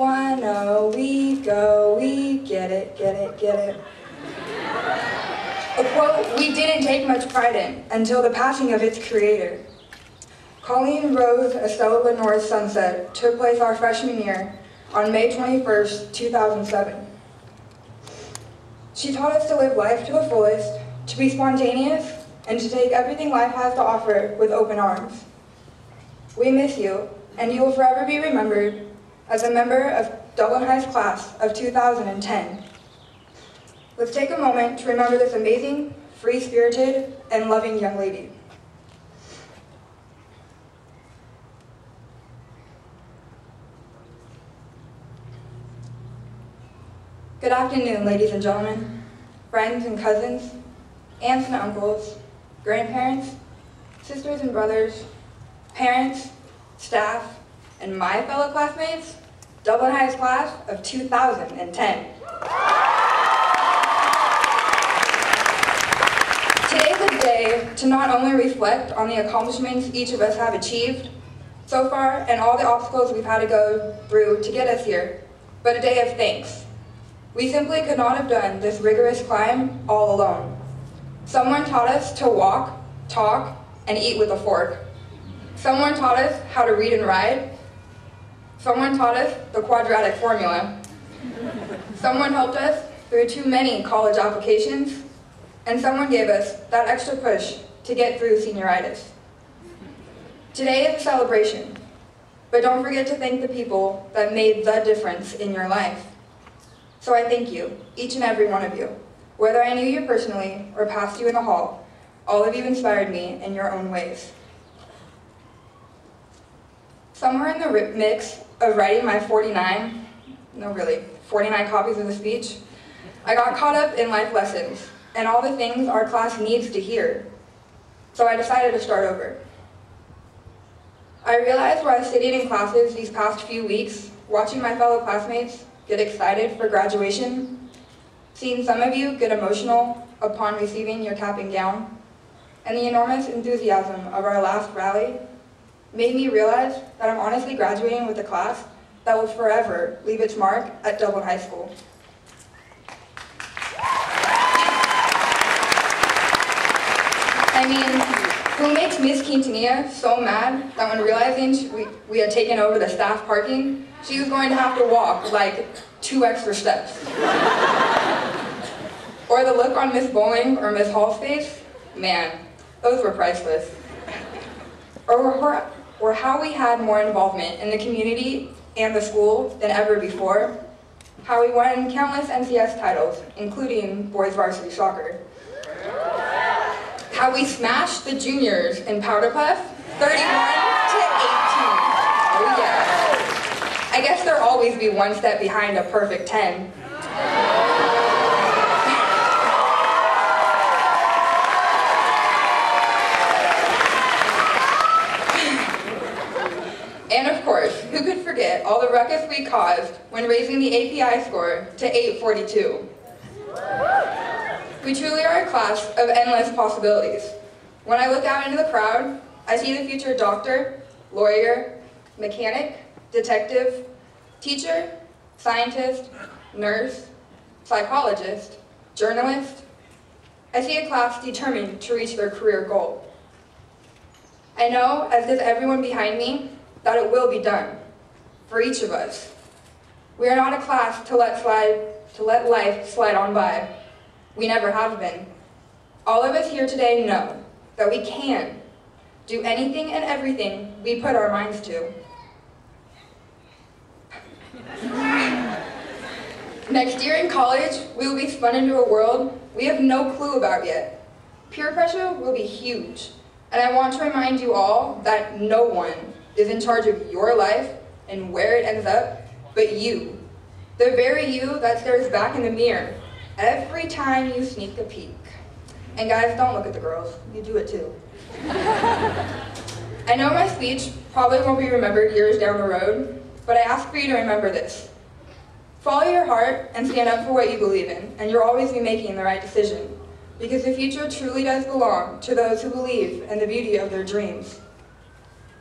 1-0, we go, we get it, get it, get it. A quote we didn't take much pride in until the passing of its creator. Colleen Rose Estella Lenore's sunset took place our freshman year on May 21st, 2007. She taught us to live life to the fullest, to be spontaneous, and to take everything life has to offer with open arms. We miss you, and you will forever be remembered as a member of Dublin High's class of 2010. Let's take a moment to remember this amazing, free-spirited, and loving young lady. Good afternoon, ladies and gentlemen, friends and cousins, aunts and uncles, grandparents, sisters and brothers, parents, staff, and my fellow classmates, Dublin High's class of 2010. Today's a day to not only reflect on the accomplishments each of us have achieved so far and all the obstacles we've had to go through to get us here, but a day of thanks. We simply could not have done this rigorous climb all alone. Someone taught us to walk, talk, and eat with a fork. Someone taught us how to read and write. Someone taught us the quadratic formula. Someone helped us through too many college applications. And someone gave us that extra push to get through senioritis. Today is a celebration, but don't forget to thank the people that made the difference in your life. So I thank you, each and every one of you. Whether I knew you personally or passed you in the hall, all of you inspired me in your own ways. Somewhere in the mix of writing my 49 copies of the speech, I got caught up in life lessons and all the things our class needs to hear. So I decided to start over. I realized while sitting in classes these past few weeks, watching my fellow classmates get excited for graduation, seeing some of you get emotional upon receiving your cap and gown, and the enormous enthusiasm of our last rally made me realize that I'm honestly graduating with a class that will forever leave its mark at Dublin High School. I mean, who makes Miss Quintanilla so mad that when realizing we had taken over the staff parking, she was going to have to walk like 2 extra steps? Or the look on Miss Bowling or Miss Hall's face? Man, those were priceless. Or how we had more involvement in the community and the school than ever before. How we won countless NCS titles, including boys varsity soccer. How we smashed the juniors in Powder Puff, 31 to 18. Oh yeah. I guess there'll always be one step behind a perfect 10. And of course, who could forget all the ruckus we caused when raising the API score to 842. We truly are a class of endless possibilities. When I look out into the crowd, I see the future doctor, lawyer, mechanic, detective, teacher, scientist, nurse, psychologist, journalist. I see a class determined to reach their career goal. I know, as does everyone behind me, that it will be done, for each of us. We are not a class to let life slide on by. We never have been. All of us here today know that we can do anything and everything we put our minds to. Next year in college, we will be spun into a world we have no clue about yet. Peer pressure will be huge, and I want to remind you all that no one is in charge of your life and where it ends up but you. The very you that stares back in the mirror every time you sneak a peek. And guys, don't look at the girls. You do it too. I know my speech probably won't be remembered years down the road, but I ask for you to remember this. Follow your heart and stand up for what you believe in, and you'll always be making the right decision, because the future truly does belong to those who believe in the beauty of their dreams.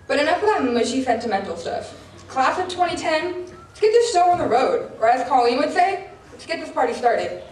But enough of that mushy, sentimental stuff. Class of 2010, let's get this show on the road, or as Colleen would say, let's get this party started.